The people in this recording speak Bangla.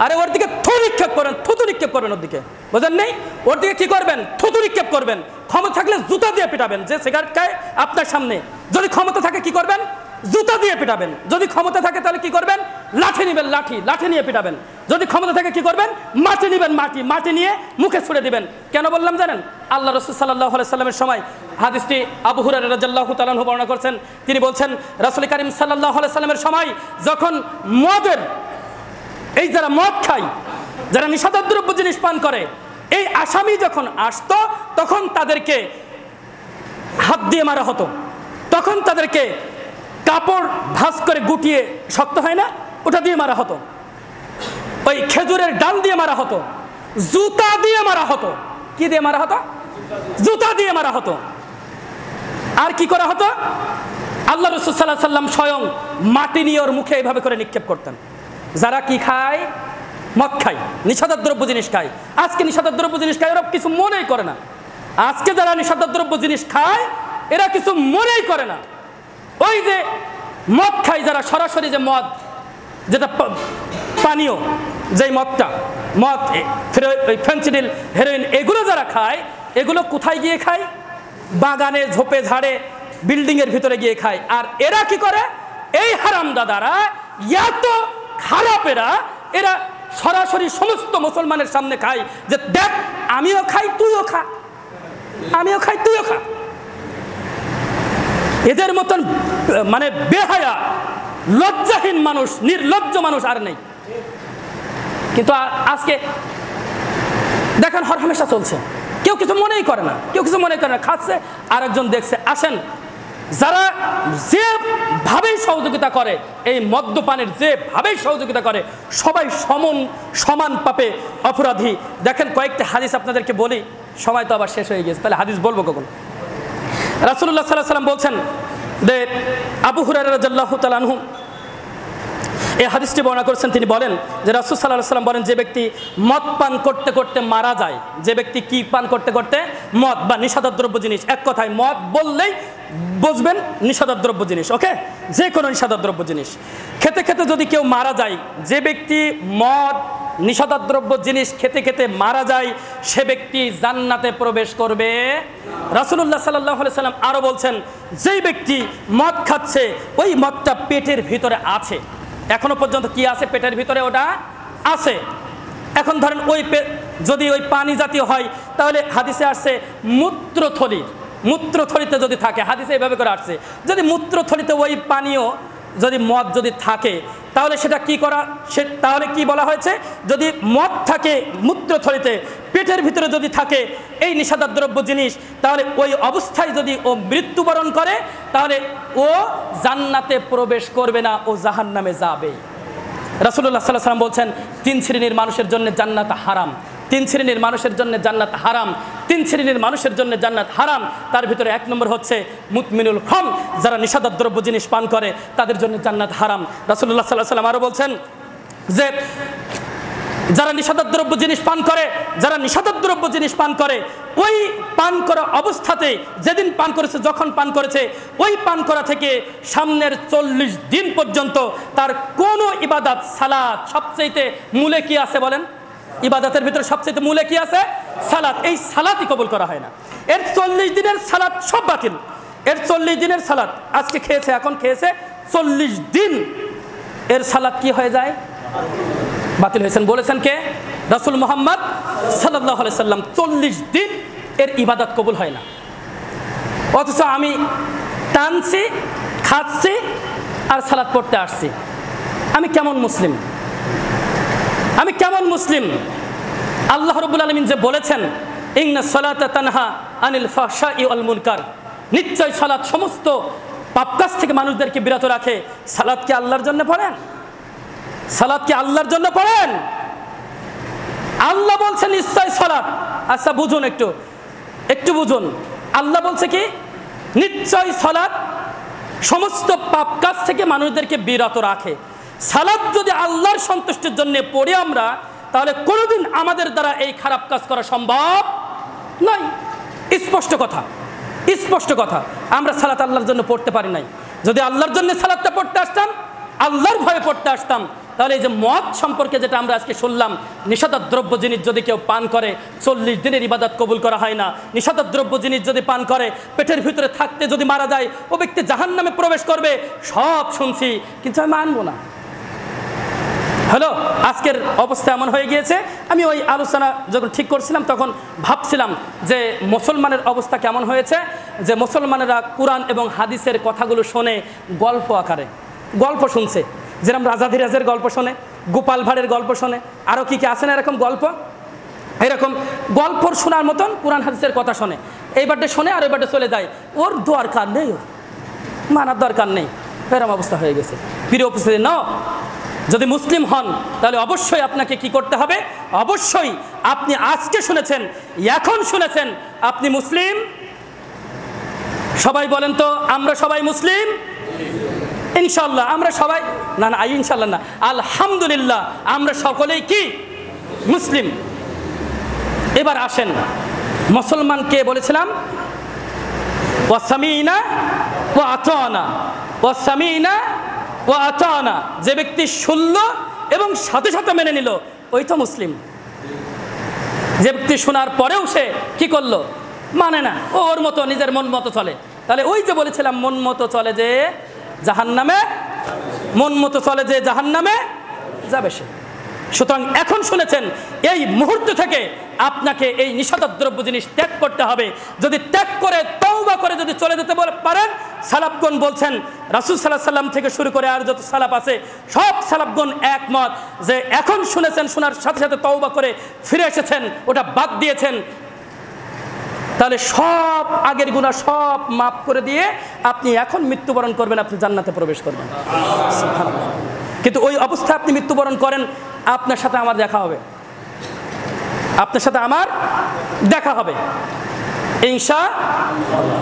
আরে ওর দিকে থু নিক্ষেপ করেন, থুতু নিক্ষেপ করবেন ওর দিকে, বুঝেন নেই? ওর দিকে কি করবেন? থুতু নিক্ষেপ করবেন। ক্ষমতা থাকলে জুতা দিয়ে পিটাবেন। যে সিগারেট খায় আপনার সামনে, যদি ক্ষমতা থাকে কি করবেন? জুতা দিয়ে পিটাবেন। যদি ক্ষমতা থাকে তাহলে কি করবেন? লাঠি নেবেন, লাঠি নিয়ে পিটাবেন। যদি ক্ষমতা থাকে কি করবেন? মাটি নেবেন, মাটি নিয়ে মুখে ছুড়ে দিবেন। কেন বললাম জানেন? আল্লাহ রাসূল সাল্লাল্লাহু আলাইহি সাল্লামের সময়, হাদিসটি আবু হুরায়রা রাদিয়াল্লাহু তাআলা আনহু বর্ণনা করছেন, তিনি বলছেন রাসূল কারীম সাল্লাল্লাহু আলাইহি সাল্লামের সময় যখন মদের, এই যারা মদ খায়, যারা নিষিদ্ধদ্রব্য জিনিস পান করে, এই আসামি যখন আসতো তখন তাদেরকে হাত দিয়ে মারা হতো। তখন তাদেরকে কাপড় ভাঁজ করে গুটিয়ে, শক্ত হয় না, ওটা দিয়ে মারা হতো। ওই খেজুরের ডাল দিয়ে মারা হতো, জুতা দিয়ে মারা হতো। কি দিয়ে মারা হতো? জুতা দিয়ে মারা হতো। আর কি করা হতো? আল্লাহ রাসূল সাল্লাল্লাহু আলাইহি সাল্লাম স্বয়ং মাটি নিয়ে ওর মুখে এইভাবে করে নিক্ষেপ করতেন। যারা কি খায়? মদ খায়, নিষিদ্ধদ্রব্য জিনিস খায়। আজকে নিষিদ্ধদ্রব্য জিনিস খায় ওরা কিছু মনেই করে না। আজকে যারা নিষিদ্ধদ্রব্য জিনিস খায় এরা কিছু মনেই করে না। ওই যে মদ খায় যারা, সরাসরি যে মদ, যেটা পানীয়, যেই মদটা, মদ, ফেনসিডিল, হেরোইন, এগুলো যারা খায়, এগুলো কোথায় গিয়ে খায়? বাগানে, ঝোপে ঝাড়ে, বিল্ডিংয়ের ভিতরে গিয়ে খায়। আর এরা কি করে? এই হারামদাদারা, এত খারাপেরা, এরা সরাসরি সমস্ত মুসলমানের সামনে খায় যে দেখ আমিও খাই তুইও খা, আমিও খাই তুইও খা। এদের মতন মানে বেহায়া, লজ্জাহীন মানুষ, নির্লজ্জ মানুষ আর নেই। কিন্তু আজকে দেখেন হরহামেশা চলছে, কেউ কিছু মনেই করে না, কেউ কিছু মনে করে না, খাচ্ছে আর একজন দেখছে। আসেন, যারা যেভাবেই সহযোগিতা করে, এই মদ্যপানের যেভাবেই সহযোগিতা করে, সবাই সমান পাপে অপরাধী। দেখেন কয়েকটা হাদিস আপনাদেরকে বলি, সময় তো আবার শেষ হয়ে গেছে, তাহলে হাদিস বলবো কখন? রাসূলুল্লাহ সাল্লাল্লাহু আলাইহি সাল্লাম বলছেন যে, আবু হুরায়রা রাদিয়াল্লাহু তাআলা আনহু এই হাদিসটি বর্ণনা করেছেন। তিনি বলেন যে রাসূল সাল্লাল্লাহু আলাইহি সাল্লাম বলেন, যে ব্যক্তি মদ পান করতে করতে মারা যায়, যে ব্যক্তি কি পান করতে করতে? মদ বা নিষিদ্ধদ্রব্য জিনিস। এক কথায় মদ বললেই বুঝবেন নিষিদ্ধদ্রব্য জিনিস, ওকে? যে কোনো নিষিদ্ধদ্রব্য জিনিস খেতে খেতে যদি কেউ মারা যায়, যে ব্যক্তি মদ, নিষিদ্ধদ্রব্য জিনিস খেতে খেতে মারা যায়, সে ব্যক্তি জান্নাতে প্রবেশ করবে। রাসূলুল্লাহ সাল্লাল্লাহু আলাইহি সাল্লাম আরো বলছেন, যেই ব্যক্তি মদ খাচ্ছে, ওই মদটা পেটের ভিতরে আছে, এখনো পর্যন্ত কি আছে? পেটের ভিতরে ওটা আছে। এখন ধরেন ওই যদি ওই পানি জাতীয় হয়, তাহলে হাদিসে আসছে মূত্রথলিতে যদি থাকে, হাদিসে এইভাবে করে আসছে, যদি মূত্রথলিতে ওই পানীয়, যদি মদ যদি থাকে, তাহলে সেটা কি করা, তাহলে কি বলা হয়েছে? যদি মদ থাকে মূত্রথলিতে, পেটের ভিতরে যদি থাকে এই নিষিদ্ধদ্রব্য জিনিস, তাহলে ওই অবস্থায় যদি ও মৃত্যুবরণ করে, তাহলে ও জান্নাতে প্রবেশ করবে না, ও জাহান্নামে যাবে। রাসূলুল্লাহ সাল্লাল্লাহু আলাইহি ওয়াসাল্লাম বলছেন, 3 শ্রেণীর মানুষের জন্য জান্নাত হারাম, 3 শ্রেণীর মানুষের জন্য জান্নাত হারাম, 3 শ্রেণীর মানুষের জন্য জান্নাত হারাম। তার ভিতরে 1 নম্বর হচ্ছে মুতমিনুল খাম, যারা নিষিদ্ধদ্রব্য জিনিস পান করে তাদের জন্য জান্নাত হারাম। রাসূলুল্লাহ সাল্লাল্লাহু আলাইহি ওয়াসাল্লাম আরো বলছেন যে, যারা নিষিদ্ধদ্রব্য জিনিস পান করে, যারা নিষিদ্ধদ্রব্য জিনিস পান করে, ওই পান করা অবস্থাতে, যেদিন পান করেছে, যখন পান করেছে, ওই পান করা থেকে সামনের 40 দিন পর্যন্ত তার কোনো ইবাদত, সালাত, সবচেয়ে মূলে কি আছে বলেন? ইবাদতের ভিতরে সবচেয়ে মূলে কি আছে? সালাত। এই সালাতই কবুল করা হয় না। এর 40 দিনের সালাত সব বাতিল। এর 40 দিনের সালাত, আজকে খেয়েছে, এখন খেয়েছে, 40 দিন এর সালাত কি হয়ে যায়? বাতিল হয়েছেন। বলেছেন কে? রাসূল মুহাম্মদ সাল্লাল্লাহু আলাইহি সাল্লাম। 40 দিন এর ইবাদত কবুল হয় না। অথচ আমি টানছি, খাচ্ছি আর সালাত পড়তে আসছি। আমি কেমন মুসলিম? আমি কেমন মুসলিম? আল্লাহ রাব্বুল আলামিন যে বলেছেন, ইন্নাস সালাতা তানহা আনিল ফাহশাই ওয়াল মুনকার, নিশ্চয় সালাত সমস্ত পাপ কাজ থেকে মানুষদেরকে বিরত রাখে। সালাত কি আল্লাহর জন্য পড়েন? সালাত কি আল্লাহর জন্য পড়েন? আল্লাহ বলছেন নিশ্চয় সালাত। আচ্ছা বুঝুন, একটু বুঝুন। আল্লাহ বলছে কি? নিশ্চয় সালাত সমস্ত পাপ কাজ থেকে মানুষদেরকে বিরত রাখে। সালাত যদি আল্লাহর সন্তুষ্টির জন্য পড়ি আমরা, তাহলে কোনোদিন আমাদের দ্বারা এই খারাপ কাজ করা সম্ভব নয়। স্পষ্ট কথা, স্পষ্ট কথা। আমরা সালাত আল্লাহর জন্য পড়তে পারি নাই। যদি আল্লাহর জন্য সালাতটা পড়তে আসতাম, আল্লাহর ভয়ে পড়তে আসতাম, তাহলে এই যে মদ সম্পর্কে যেটা আমরা আজকে শুনলাম, নিষিদ্ধদ্রব্য জিনিস যদি কেউ পান করে 40 দিনের ইবাদত কবুল করা হয় না। নিষিদ্ধদ্রব্য জিনিস যদি পান করে পেটের ভিতরে থাকতে যদি মারা যায় ও ব্যক্তি জাহান্নামে প্রবেশ করবে। সব শুনছি কিন্তু আমি মানবো না। হ্যালো, আজকের অবস্থা এমন হয়ে গিয়েছে। আমি ওই আলোচনা যখন ঠিক করছিলাম তখন ভাবছিলাম যে মুসলমানের অবস্থা কেমন হয়েছে, যে মুসলমানেরা কোরআন এবং হাদিসের কথাগুলো শোনে গল্প আকারে, গল্প শুনছে। যেরকম রাজা ধীরাজের গল্প শোনে, গোপাল ভাঁড়ের গল্প শোনে, আরও কী কী আছে না এরকম গল্প, এরকম গল্পর শোনার মতন কোরআন হাদিসের কথা শোনে। এইবারটা শোনে আর ওইবারটা চলে যায়, ওর দরকার নেই, ওর মানার দরকার নেই। এরকম অবস্থা হয়ে গেছে। প্রিয় উপস্থিতি, ন যদি মুসলিম হন তাহলে অবশ্যই আপনাকে কি করতে হবে? অবশ্যই আপনি আজকে শুনেছেন, এখন শুনেছেন আপনি মুসলিম। সবাই বলেন তো, আমরা সবাই মুসলিম ইনশাল্লাহ। আমরা সবাই, না না ইনশাল্লাহ না, আলহামদুলিল্লাহ আমরা সকলেই কি মুসলিম। এবার আসেন, মুসলমানকে বলেছিলাম ওয়াসামিনা ওয়া আতানা, ওয়াসামিনা ওয়া আতানা, যে ব্যক্তি শুনল এবং সাথে সাথে মেনে নিল ওই তো মুসলিম। যে ব্যক্তি শোনার পরেও সে কি করলো? মানে না, ওর মতো নিজের মন মতো চলে। তাহলে ওই যে বলেছিলাম মন মতো চলে যে জাহান্নামে, মন মতো চলে যে জাহান্নামে যাবে সে। সুতরাং এখন শুনেছেন, এই মুহূর্ত থেকে আপনাকে এই নিষিদ্ধদ্রব্য জিনিস ত্যাগ করতে হবে। যদি ত্যাগ করে তওবা করে যদি চলে যেতে পারেন, সালাফগণ বলছেন, রাসূল সাল্লাল্লাহু আলাইহি সাল্লাম থেকে শুরু করে আর যত সালাফ আছে সব সালাফগণ একমত যে এখন শুনেছেন, শোনার সাথে সাথে তওবা করে ফিরে এসেছেন, ওটা বাদ দিয়েছেন, তাহলে সব আগের গুনাহ সব মাফ করে দিয়ে আপনি এখন মৃত্যুবরণ করবেন, আপনি জান্নাতে প্রবেশ করবেন। সুবহানাল্লাহ। কিন্তু ওই অবস্থায় আপনি মৃত্যুবরণ করেন, আপনার সাথে আমার দেখা হবে, আপনার সাথে আমার দেখা হবে ইনশাআল্লাহ।